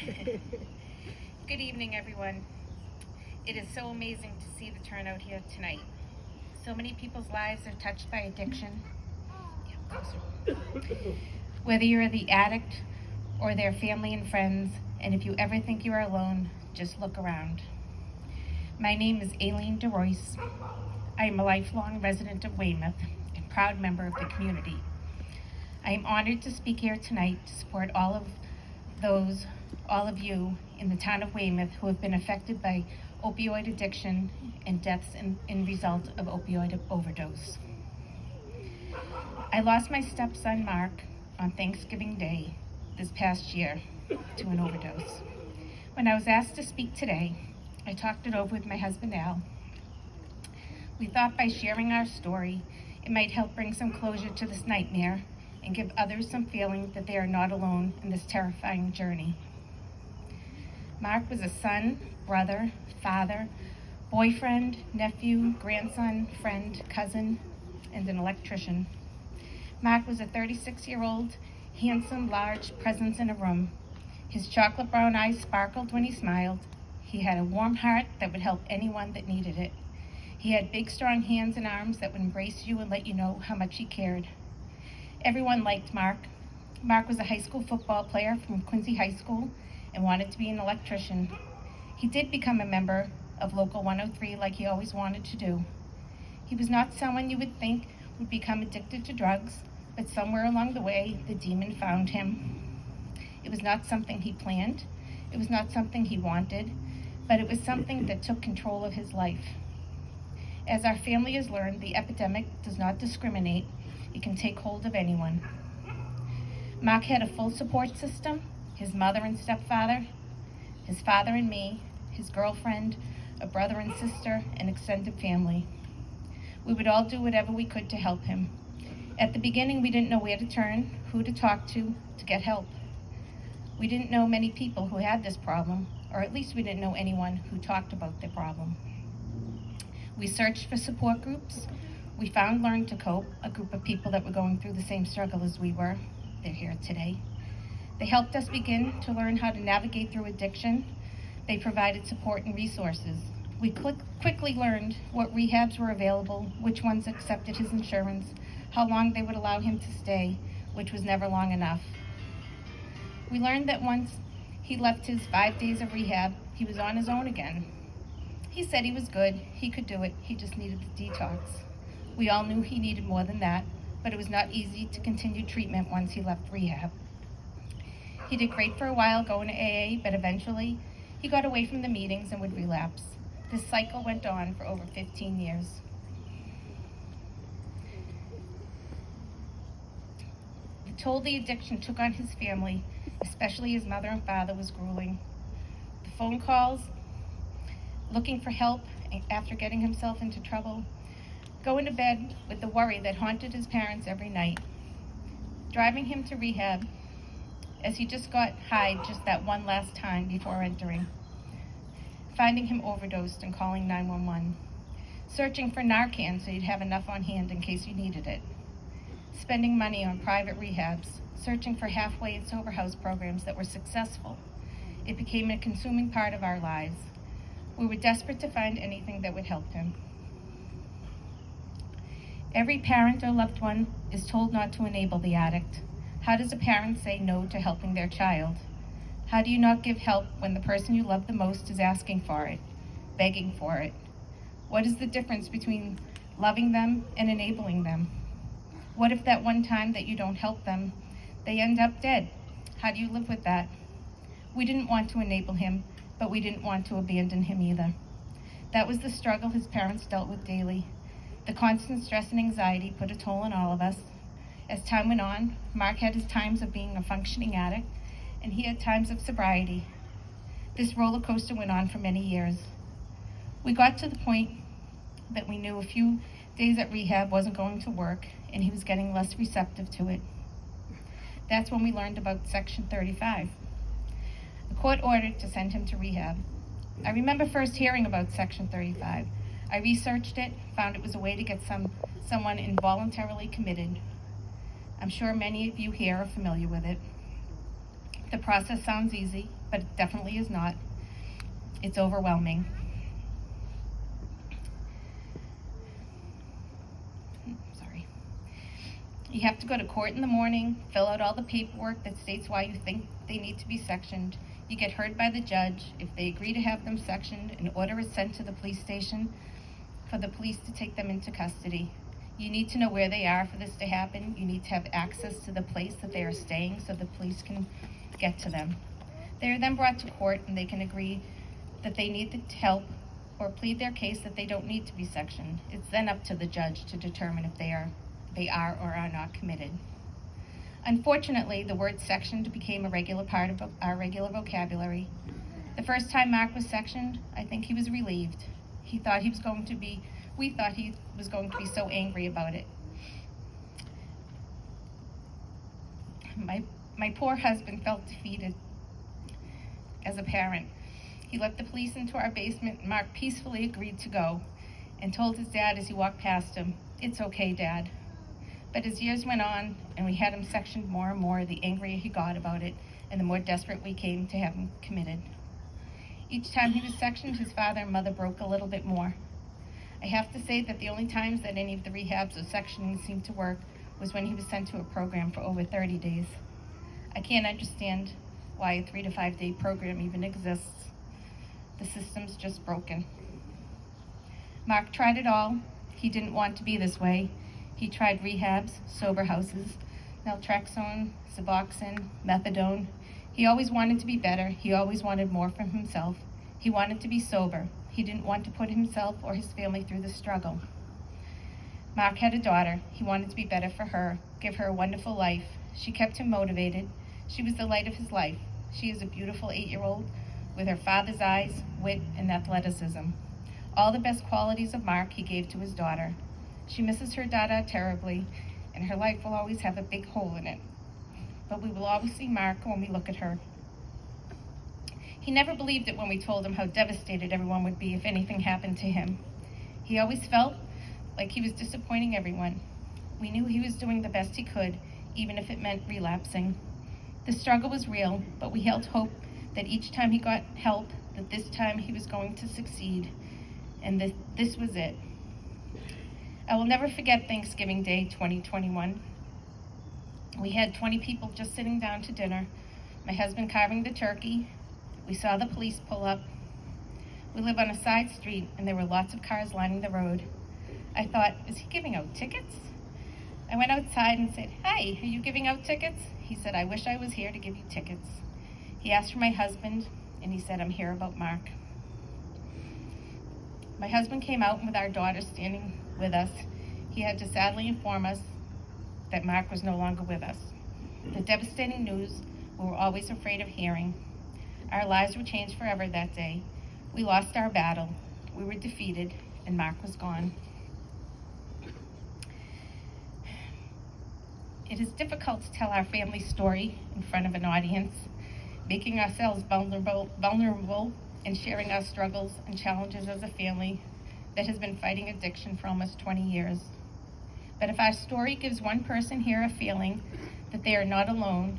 Good evening, everyone. It is so amazing to see the turnout here tonight. So many people's lives are touched by addiction. Whether you're the addict or their family and friends, and if you ever think you are alone, just look around. My name is Aileen DeRoyce. I am a lifelong resident of Weymouth and proud member of the community. I am honored to speak here tonight to support all of you in the town of Weymouth who have been affected by opioid addiction and deaths in result of opioid overdose. I lost my stepson Mark on Thanksgiving Day this past year to an overdose. When I was asked to speak today, I talked it over with my husband Al. We thought by sharing our story, it might help bring some closure to this nightmare and give others some feeling that they are not alone in this terrifying journey. Mark was a son, brother, father, boyfriend, nephew, grandson, friend, cousin, and an electrician. Mark was a 36-year-old, handsome, large presence in a room. His chocolate brown eyes sparkled when he smiled. He had a warm heart that would help anyone that needed it. He had big, strong hands and arms that would embrace you and let you know how much he cared. Everyone liked Mark. Mark was a high school football player from Quincy High School and wanted to be an electrician. He did become a member of Local 103 like he always wanted to do. He was not someone you would think would become addicted to drugs, but somewhere along the way, the demon found him. It was not something he planned. It was not something he wanted, but it was something that took control of his life. As our family has learned, the epidemic does not discriminate. It can take hold of anyone. Mark had a full support system, his mother and stepfather, his father and me, his girlfriend, a brother and sister, and extended family. We would all do whatever we could to help him. At the beginning, we didn't know where to turn, who to talk to get help. We didn't know many people who had this problem, or at least we didn't know anyone who talked about their problem. We searched for support groups. We found Learn to Cope, a group of people that were going through the same struggle as we were. They're here today. They helped us begin to learn how to navigate through addiction. They provided support and resources. We quickly learned what rehabs were available, which ones accepted his insurance, how long they would allow him to stay, which was never long enough. We learned that once he left his 5 days of rehab, he was on his own again. He said he was good, he could do it, he just needed the detox. We all knew he needed more than that, but it was not easy to continue treatment once he left rehab. He did great for a while going to AA, but eventually he got away from the meetings and would relapse. This cycle went on for over 15 years. The toll the addiction took on his family, especially his mother and father, was grueling. The phone calls, looking for help after getting himself into trouble, going to bed with the worry that haunted his parents every night, driving him to rehab as he just got high just that one last time before entering, finding him overdosed and calling 911, searching for Narcan so you'd have enough on hand in case you needed it, spending money on private rehabs, searching for halfway and sober house programs that were successful. It became a consuming part of our lives. We were desperate to find anything that would help him. Every parent or loved one is told not to enable the addict. How does a parent say no to helping their child? How do you not give help when the person you love the most is asking for it, begging for it? What is the difference between loving them and enabling them? What if that one time that you don't help them, they end up dead? How do you live with that? We didn't want to enable him, but we didn't want to abandon him either. That was the struggle his parents dealt with daily. The constant stress and anxiety put a toll on all of us. As time went on, Mark had his times of being a functioning addict, and he had times of sobriety. This roller coaster went on for many years. We got to the point that we knew a few days at rehab wasn't going to work, and he was getting less receptive to it. That's when we learned about Section 35. The court ordered to send him to rehab. I remember first hearing about Section 35. I researched it, found it was a way to get someone involuntarily committed. I'm sure many of you here are familiar with it. The process sounds easy, but it definitely is not. It's overwhelming. Sorry. You have to go to court in the morning, fill out all the paperwork that states why you think they need to be sectioned. You get heard by the judge. If they agree to have them sectioned, an order is sent to the police station for the police to take them into custody. You need to know where they are for this to happen. You need to have access to the place that they are staying so the police can get to them. They are then brought to court and they can agree that they need the help or plead their case that they don't need to be sectioned. It's then up to the judge to determine if they are or are not committed. Unfortunately, the word sectioned became a regular part of our regular vocabulary. The first time Mark was sectioned, I think he was relieved. We thought he was going to be so angry about it. My poor husband felt defeated as a parent. He let the police into our basement, and Mark peacefully agreed to go and told his dad as he walked past him, "It's okay, Dad." But as years went on and we had him sectioned more and more, the angrier he got about it and the more desperate we came to have him committed. Each time he was sectioned, his father and mother broke a little bit more. I have to say that the only times that any of the rehabs or sectioning seemed to work was when he was sent to a program for over 30 days. I can't understand why a 3 to 5 day program even exists. The system's just broken. Mark tried it all. He didn't want to be this way. He tried rehabs, sober houses, naltrexone, Suboxone, methadone. He always wanted to be better. He always wanted more from himself. He wanted to be sober. He didn't want to put himself or his family through the struggle. Mark had a daughter. He wanted to be better for her, give her a wonderful life. She kept him motivated. She was the light of his life. She is a beautiful 8-year-old with her father's eyes, wit, and athleticism. All the best qualities of Mark he gave to his daughter. She misses her dada terribly, and her life will always have a big hole in it. But we will always see Mark when we look at her. He never believed it when we told him how devastated everyone would be if anything happened to him. He always felt like he was disappointing everyone. We knew he was doing the best he could, even if it meant relapsing. The struggle was real, but we held hope that each time he got help, that this time he was going to succeed, and this was it. I will never forget Thanksgiving Day 2021. We had 20 people just sitting down to dinner, my husband carving the turkey. We saw the police pull up. We live on a side street, and there were lots of cars lining the road. I thought, is he giving out tickets? I went outside and said, "Hi, are you giving out tickets?" He said, "I wish I was here to give you tickets." He asked for my husband, and he said, "I'm here about Mark." My husband came out, and with our daughter standing with us, he had to sadly inform us that Mark was no longer with us. The devastating news we were always afraid of hearing. Our lives were changed forever that day. We lost our battle. We were defeated, and Mark was gone. It is difficult to tell our family story in front of an audience, making ourselves vulnerable and sharing our struggles and challenges as a family that has been fighting addiction for almost 20 years. But if our story gives one person here a feeling that they are not alone,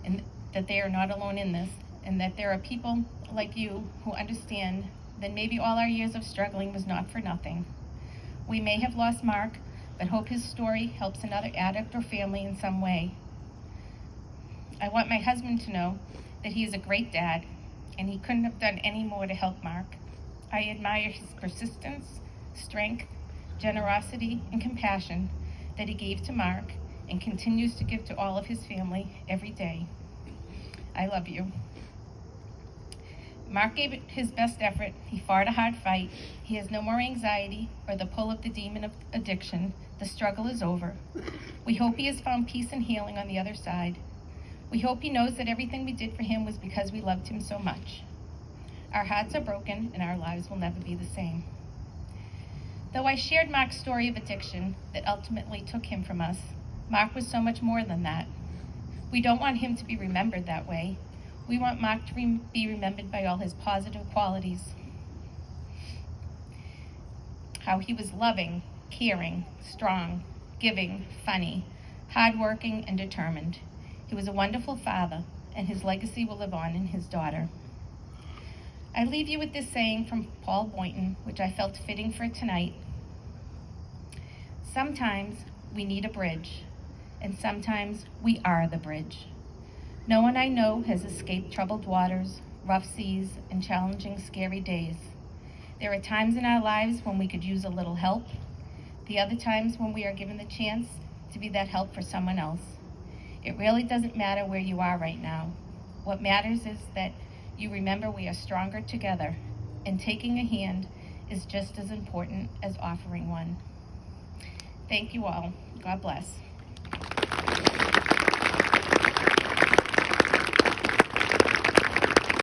and that they are not alone in this, and that there are people like you who understand, then maybe all our years of struggling was not for nothing. We may have lost Mark, but hope his story helps another addict or family in some way. I want my husband to know that he is a great dad, and he couldn't have done any more to help Mark. I admire his persistence, strength, generosity, and compassion that he gave to Mark and continues to give to all of his family every day. I love you. Mark gave it his best effort. He fought a hard fight. He has no more anxiety or the pull of the demon of addiction. The struggle is over. We hope he has found peace and healing on the other side. We hope he knows that everything we did for him was because we loved him so much. Our hearts are broken and our lives will never be the same. Though I shared Mark's story of addiction that ultimately took him from us, Mark was so much more than that. We don't want him to be remembered that way. We want Mark to be remembered by all his positive qualities. How he was loving, caring, strong, giving, funny, hardworking, and determined. He was a wonderful father, and his legacy will live on in his daughter. I leave you with this saying from Paul Boynton, which I felt fitting for tonight. Sometimes we need a bridge, and sometimes we are the bridge. No one I know has escaped troubled waters, rough seas, and challenging, scary days. There are times in our lives when we could use a little help, the other times when we are given the chance to be that help for someone else. It really doesn't matter where you are right now. What matters is that you remember we are stronger together, and taking a hand is just as important as offering one. Thank you all. God bless.